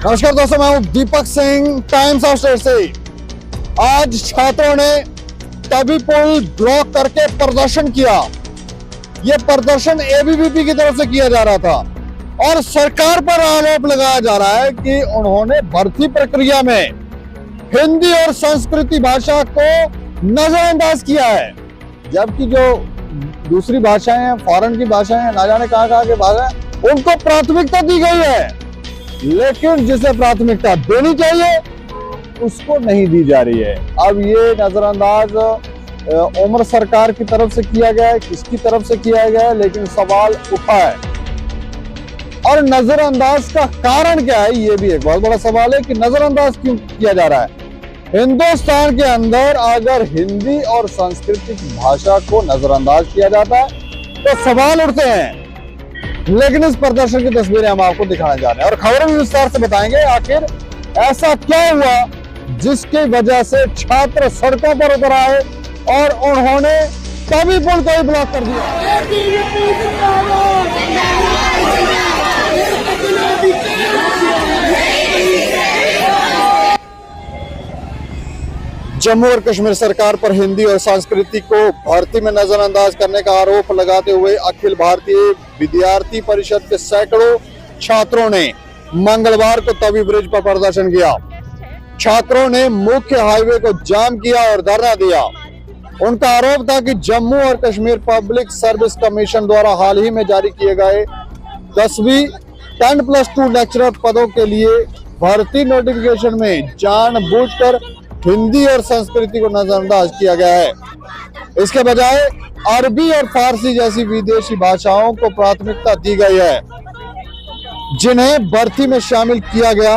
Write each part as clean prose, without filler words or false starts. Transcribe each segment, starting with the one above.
नमस्कार दोस्तों, मैं हूं Deepak Singh, times of state से। आज छात्रों ने तभी पुल ब्लॉक करके प्रदर्शन किया। यह प्रदर्शन एबीवीपी की तरफ से किया जा रहा था और सरकार पर आरोप लगाया जा रहा है कि उन्होंने भर्ती प्रक्रिया में हिंदी और संस्कृति भाषा को नजरअंदाज किया है, जबकि जो दूसरी भाषाएं हैं, फॉरेन की भाषाएं, ना जाने कहां की भाषाएं, उनको प्राथमिकता दी गई है। लेकिन जिसे प्राथमिकता देनी चाहिए उसको नहीं दी जा रही है। अब ये नजरअंदाज उमर सरकार की तरफ से किया गया है, किसकी तरफ से किया गया है, लेकिन सवाल उठा है। और नजरअंदाज का कारण क्या है, ये भी एक बहुत बड़ा सवाल है कि नजरअंदाज क्यों किया जा रहा है। हिंदुस्तान के अंदर अगर हिंदी और सांस्कृतिक भाषा को नजरअंदाज किया जाता है तो सवाल उठते हैं। लेकिन इस प्रदर्शन की तस्वीरें हम आपको दिखाने जा रहे हैं और खबरों में विस्तार से बताएंगे आखिर ऐसा क्या हुआ जिसकी वजह से छात्र सड़कों पर उतर आए और उन्होंने तभी पुल को ही ब्लॉक कर दिया। जम्मू और कश्मीर सरकार पर हिंदी और संस्कृति को भर्ती में नजरअंदाज करने का आरोप लगाते हुए अखिल भारतीय विद्यार्थी परिषद के सैकड़ों छात्रों ने मंगलवार को तवी ब्रिज पर प्रदर्शन किया। छात्रों ने मुख्य हाईवे को जाम किया और धरना दिया। उनका आरोप था कि जम्मू और कश्मीर पब्लिक सर्विस कमीशन द्वारा हाल ही में जारी किए गए 10वीं 10+2 लेक्चरर पदों के लिए भर्ती नोटिफिकेशन में जानबूझकर हिंदी और संस्कृति को नजरअंदाज किया गया है। इसके बजाय अरबी और फारसी जैसी विदेशी भाषाओं को प्राथमिकता दी गई है, जिन्हें भर्ती में शामिल किया गया।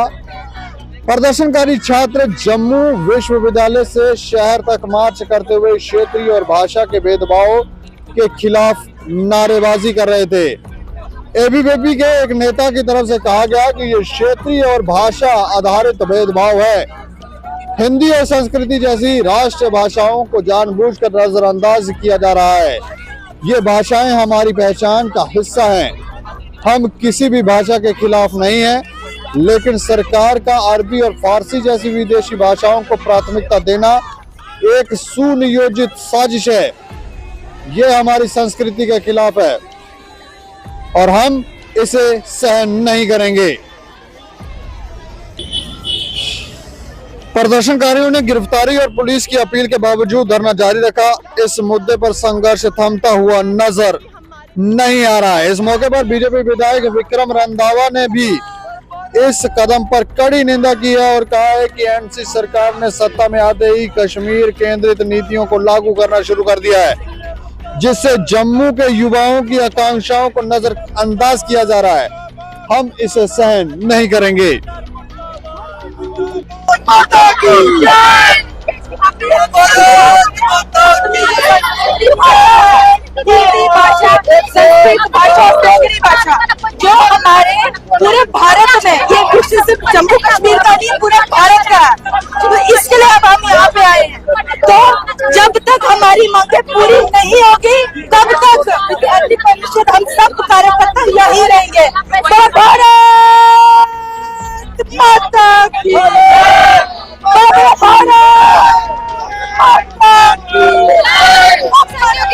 प्रदर्शनकारी छात्र जम्मू विश्वविद्यालय से शहर तक मार्च करते हुए क्षेत्रीय और भाषा के भेदभाव के खिलाफ नारेबाजी कर रहे थे। एबीवीपी के एक नेता की तरफ से कहा गया कि ये क्षेत्रीय और भाषा आधारित भेदभाव है। हिंदी और संस्कृति जैसी राष्ट्रीय भाषाओं को जानबूझकर नजरअंदाज किया जा रहा है। ये भाषाएं हमारी पहचान का हिस्सा हैं। हम किसी भी भाषा के खिलाफ नहीं हैं, लेकिन सरकार का अरबी और फारसी जैसी विदेशी भाषाओं को प्राथमिकता देना एक सुनियोजित साजिश है। ये हमारी संस्कृति के खिलाफ है और हम इसे सहन नहीं करेंगे। प्रदर्शनकारियों ने गिरफ्तारी और पुलिस की अपील के बावजूद धरना जारी रखा। इस मुद्दे पर संघर्ष थमता हुआ नजर नहीं आ रहा है। इस मौके पर बीजेपी विधायक विक्रम रंधावा ने भी इस कदम पर कड़ी निंदा की है और कहा है कि एनसी सरकार ने सत्ता में आते ही कश्मीर केंद्रित नीतियों को लागू करना शुरू कर दिया है, जिससे जम्मू के युवाओं की आकांक्षाओं को नजरअंदाज किया जा रहा है। हम इसे सहन नहीं करेंगे। माता की जय। हिंदी भाषा, संस्कृत भाषा, संस्कृत भाषा जो हमारे पूरे भारत में, ये सिर्फ जम्मू कश्मीर का नहीं, पूरे भारत का है। तो इसके लिए अब हम यहाँ पे आए हैं। तो जब तक हमारी मांगे पूरी नहीं होगी तब तक विद्यार्थी परिषद, हम सब कार्यकर्ता यही रहेंगे। तो भारत माता की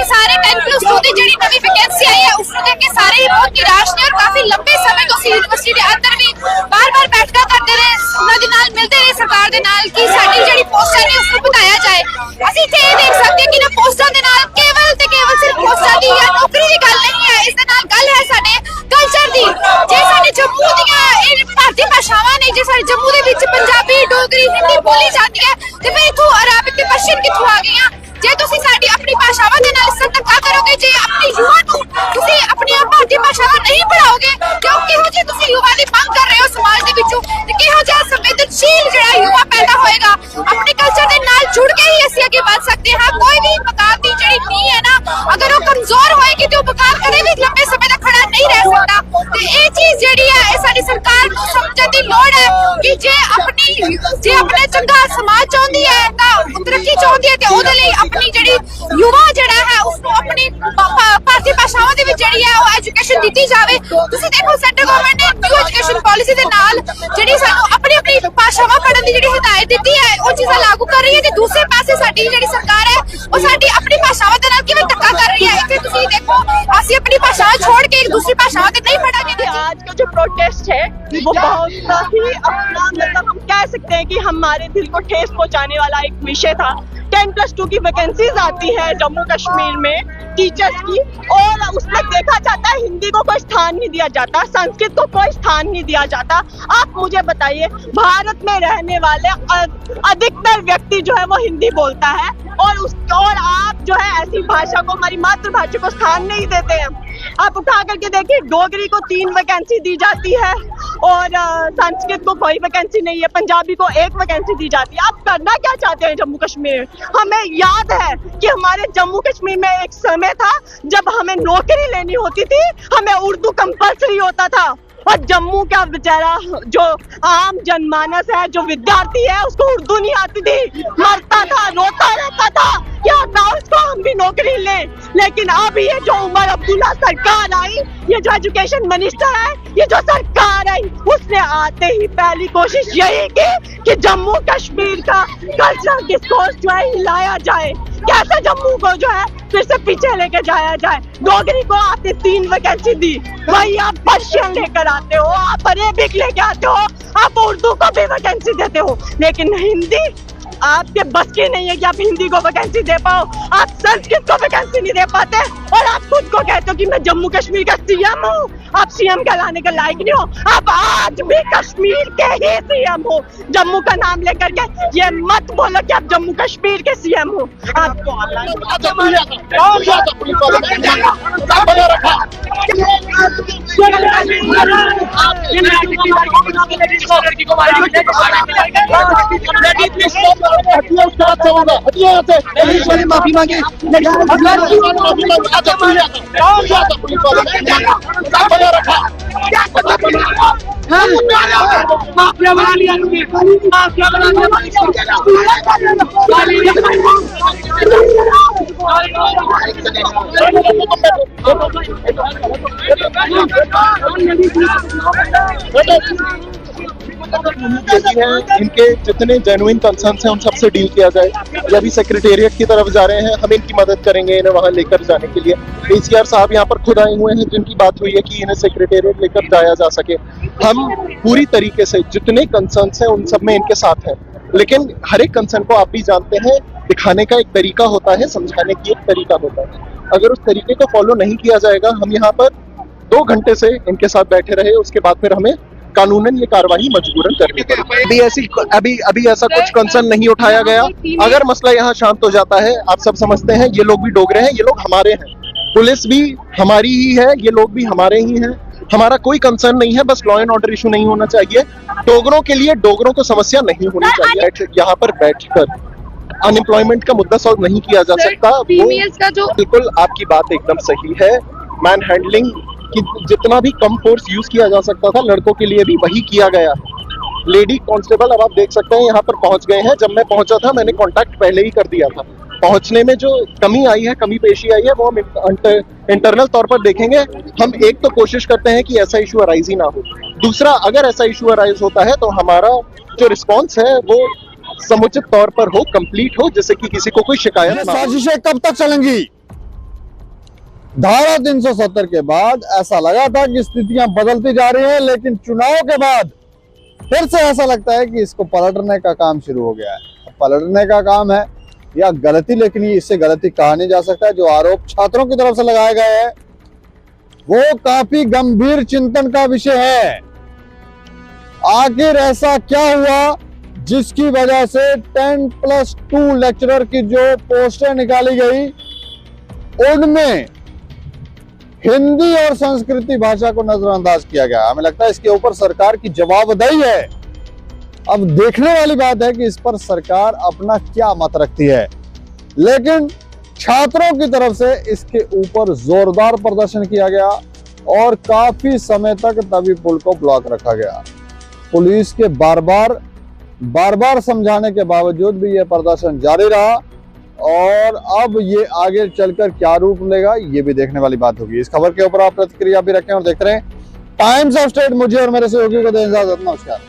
सारे 10+2 ਦੀ ਜਿਹੜੀ ਨਵੀਂ ਵੈਕੈਂਸੀ ਆਈ ਹੈ ਉਸ ਨੂੰ ਦੇਖ ਕੇ ਸਾਰੇ ਹੀ ਬਹੁਤ ਨਿਰਾਸ਼ ਨੇ ਔਰ ਕਾਫੀ ਲੰਬੇ ਸਮੇਂ ਤੋਂ ਯੂਨੀਵਰਸਿਟੀ ਦੇ ਅੰਦਰ ਵੀ ਬਾਰ-ਬਾਰ ਬੈਠਕਾਂ ਕਰਦੇ ਰਹੇ, ਉਹਨਾਂ ਦੇ ਨਾਲ ਮਿਲਦੇ ਰਹੇ ਸਰਕਾਰ ਦੇ ਨਾਲ ਕਿ ਸਾਡੀ ਜਿਹੜੀ ਪੋਸਟਾਂ ਨੇ ਉਸ ਨੂੰ ਵਧਾਇਆ ਜਾਏ। ਅਸੀਂ ਇੱਥੇ ਇਹ ਦੇਖ ਸਕਦੇ ਕਿ ਨਾ ਪੋਸਟਾਂ ਦੇ ਨਾਲ ਕੇਵਲ ਤੇ ਕੇਵਲ ਸਿਰਫ ਪੋਸਟਾਂ ਦੀ ਜਾਂ ਨੌਕਰੀ ਦੀ ਗੱਲ ਨਹੀਂ ਹੈ, ਇਸ ਦੇ ਨਾਲ ਗੱਲ ਹੈ ਸਾਡੇ ਕਲਚਰ ਦੀ। ਜੇ ਸਾਡੇ ਜੰਮੂ ਦੀਆਂ ਇਹ ਭਾਰਤੀ ਭਾਸ਼ਾਵਾਂ ਨੇ, ਜੇ ਸਾਡੇ ਜੰਮੂ ਦੇ ਵਿੱਚ ਪੰਜਾਬੀ, ਡੋਗਰੀ, ਹਿੰਦੀ ਬੋਲੀ ਜਾਂਦੀ ਹੈ ਤੇ ਫਿਰ ਇੱਥੋਂ ਅਰਬਿਕ ਤੇ ਪਰਸ਼ੀਅਨ ਕਿੱਥੋਂ ਆ ਗਈਆਂ। ਜੇ ਤੁਸੀਂ ਸਾਡੀ ਆਪਣੀ ਭਾਸ਼ਾਵਾਂ ਦੇ ਨਾਲ ਇਸ ਤਰ੍ਹਾਂ ਧੱਕਾ ਕਰੋਗੇ, ਜੇ ਆਪਣੇ ਯੁਵਾ ਨੂੰ ਤੁਸੀਂ ਆਪਣੀਆਂ ਭਾਰਤੀ ਭਾਸ਼ਾਵਾਂ ਨਹੀਂ ਪੜਾਓਗੇ, ਕਿਉਂ ਕਿਹੋ ਜਿਹੇ ਤੁਸੀਂ ਯੁਵਾ ਦੀ ਮੰਗ ਕਰ ਰਹੇ ਹੋ ਸਮਾਜ ਦੇ ਵਿੱਚੋਂ, ਤੇ ਕਿਹੋ ਜਿਹਾ ਸੰਵੇਦਨਸ਼ੀਲ ਜਿਹੜਾ ਯੁਵਾ ਪੈਦਾ ਹੋਏਗਾ। ਆਪਣੇ ਕਲਚਰ ਦੇ ਨਾਲ ਜੁੜ ਕੇ ਹੀ ਅਸੀਂ सकते हैं कोई भी मकान की जड़ी नींव है ना अगर वो कमजोर होएगी तो मकान कदे भी लंबे समय तक खड़ा नहीं रह सकता। तो ये चीज जड़ी है साडी सरकार को समझण दी लोड़ है कि जे अपने चंगा समाज चाहती है तां तरक्की चाहती है ते ओदे लई अपनी जड़ी युवा जड़ा है उसको अपनी भारतीय भाषावां दे विच जड़ी है वो एजुकेशन दी जावे। तुसीं देखो सेंटर गवर्नमेंट ने न्यू एजुकेशन पॉलिसी दे नाल जड़ी सानू अपनी अपनी भाषावां पढ़न दी जड़ी हिदायत दी है वो चीज़ां लागू कर रही है ते दूसरे पासे साडी जड़ी सरकार है वो साडी अपनी भाषावां दे नाल किवें धक्का कर रही है। इत्थे तुसीं देखो असीं अपनी भाषा छोड़ के एक दूसरी भाषावां ते नहीं पढ़ांगे। आज का जो प्रोटेस्ट है वो बहुत ही अपना मतलब हम कह सकते हैं कि हमारे दिल को ठेस पहुंचाने वाला एक विषय था। 10+2 की वैकेंसीज आती है जम्मू कश्मीर में टीचर्स की और उसमें देखा जाता है हिंदी को कोई स्थान नहीं दिया जाता, संस्कृत को कोई स्थान नहीं दिया जाता। आप मुझे बताइए भारत में रहने वाले अधिकतर व्यक्ति जो है वो हिंदी बोलता है और आप जो है ऐसी भाषा को हमारी मातृभाषा को स्थान नहीं देते हैं। आप उठा करके देखिए डोगरी को 3 वैकेंसी दी जाती है और संस्कृत को कोई वैकेंसी नहीं है, पंजाबी को 1 वैकेंसी दी जाती है। आप करना क्या चाहते हैं जम्मू कश्मीर? हमें याद है कि हमारे जम्मू कश्मीर में एक समय था जब हमें नौकरी लेनी होती थी हमें उर्दू कंपल्सरी होता था और जम्मू का बेचारा जो आम जनमानस है जो विद्यार्थी है उसको उर्दू नहीं आती थी, मरता था, रोता रहता था क्या काश को हम भी नौकरी लें। लेकिन अब ये जो उमर अब्दुल्ला सरकार आई, ये जो एजुकेशन मिनिस्टर है, ये जो सरकार आई, उसने आते ही पहली कोशिश यही की कि जम्मू कश्मीर का कल्चरल डिस्कोर्स जो है हिलाया जाए। कैसे जम्मू को जो है फिर से पीछे लेके जाया जाए। डोगरी को आपने 3 वैकेंसी दी, वही आप पर्शियन लेकर आते हो, आप अरेबिक लेके आते हो, आप उर्दू को भी वैकेंसी देते हो, लेकिन हिंदी आपके बस की नहीं है कि आप हिंदी को वैकेंसी दे पाओ। आप संस्कृत को वैकेंसी नहीं दे पाते और आप खुद को कहते हो कि मैं जम्मू कश्मीर का सीएम हूँ। आप सीएम कहलाने के लायक नहीं हो, आप आज भी कश्मीर के ही सीएम हो। जम्मू का नाम लेकर के ये मत बोलो कि आप जम्मू कश्मीर के सीएम हो। माफी मांगे माफिया बना लिया, माफिया बना इनके जितने जेन्युइन कंसर्न्स हैं उन सबसे डील किया जाए। ये अभी सेक्रेटेरिएट की तरफ जा रहे हैं, हम इनकी मदद करेंगे इन्हें वहां लेकर जाने के लिए। ACR साहब यहाँ पर खुद आए हुए हैं जिनकी बात हुई है कि इन्हें सेक्रेटेरिएट लेकर जाया जा सके। हम पूरी तरीके से जितने कंसर्न्स हैं उन सब में इनके साथ हैं, लेकिन हर एक कंसर्न को आप भी जानते हैं दिखाने का एक तरीका होता है, समझाने की एक तरीका होता है। अगर उस तरीके को फॉलो नहीं किया जाएगा, हम यहाँ पर 2 घंटे से इनके साथ बैठे रहे, उसके बाद फिर हमें कानूनन ये कार्रवाई मजबूरन करनी पड़ेगी। अभी ऐसा कुछ कंसर्न नहीं उठाया गया। अगर मसला यहाँ शांत हो जाता है, आप सब समझते हैं ये लोग भी डोगरे हैं, ये लोग हमारे हैं, पुलिस भी हमारी ही है, ये लोग भी हमारे ही हैं। हमारा कोई कंसर्न नहीं है, बस लॉ एंड ऑर्डर इशू नहीं होना चाहिए। डोगरों के लिए डोगरों को समस्या नहीं होनी चाहिए। यहाँ पर बैठकर अनएम्प्लॉयमेंट का मुद्दा सॉल्व नहीं किया जा सकता। वो बिल्कुल आपकी बात एकदम सही है। मैन हैंडलिंग कि जितना भी कम फोर्स यूज किया जा सकता था लड़कों के लिए भी वही किया गया। लेडी कांस्टेबल अब आप देख सकते हैं यहाँ पर पहुंच गए हैं। जब मैं पहुंचा था मैंने कांटेक्ट पहले ही कर दिया था। पहुंचने में जो कमी आई है, कमी पेशी आई है, वो हम इंटरनल तौर पर देखेंगे। हम एक तो कोशिश करते हैं कि ऐसा इशू अराइज ही ना हो। दूसरा, अगर ऐसा इशू अराइज होता है तो हमारा जो रिस्पॉन्स है वो समुचित तौर पर हो, कंप्लीट हो, जिससे कि किसी को कोई शिकायत ना हो। साजिशें कब तक चलेंगी? धारा 370 के बाद ऐसा लगा था कि स्थितियां बदलती जा रही हैं, लेकिन चुनाव के बाद फिर से ऐसा लगता है कि इसको पलटने का काम शुरू हो गया है। पलटने का काम है या गलती, लेकिन इससे गलती कहा नहीं जा सकता है। जो आरोप छात्रों की तरफ से लगाए गए हैं वो काफी गंभीर चिंतन का विषय है। आखिर ऐसा क्या हुआ जिसकी वजह से 10+2 लेक्चरर की जो पोस्टर निकाली गई उनमें हिंदी और संस्कृति भाषा को नजरअंदाज किया गया। हमें लगता है इसके ऊपर सरकार की जवाबदेही है। अब देखने वाली बात है कि इस पर सरकार अपना क्या मत रखती है। लेकिन छात्रों की तरफ से इसके ऊपर जोरदार प्रदर्शन किया गया और काफी समय तक तवी पुल को ब्लॉक रखा गया। पुलिस के बार बार समझाने के बावजूद भी यह प्रदर्शन जारी रहा और अब ये आगे चलकर क्या रूप लेगा ये भी देखने वाली बात होगी। इस खबर के ऊपर आप प्रतिक्रिया भी रखें और देखते रहें टाइम्स ऑफ स्टेट। मुझे और मेरे सहयोगियों को दें इजाजत। नमस्कार।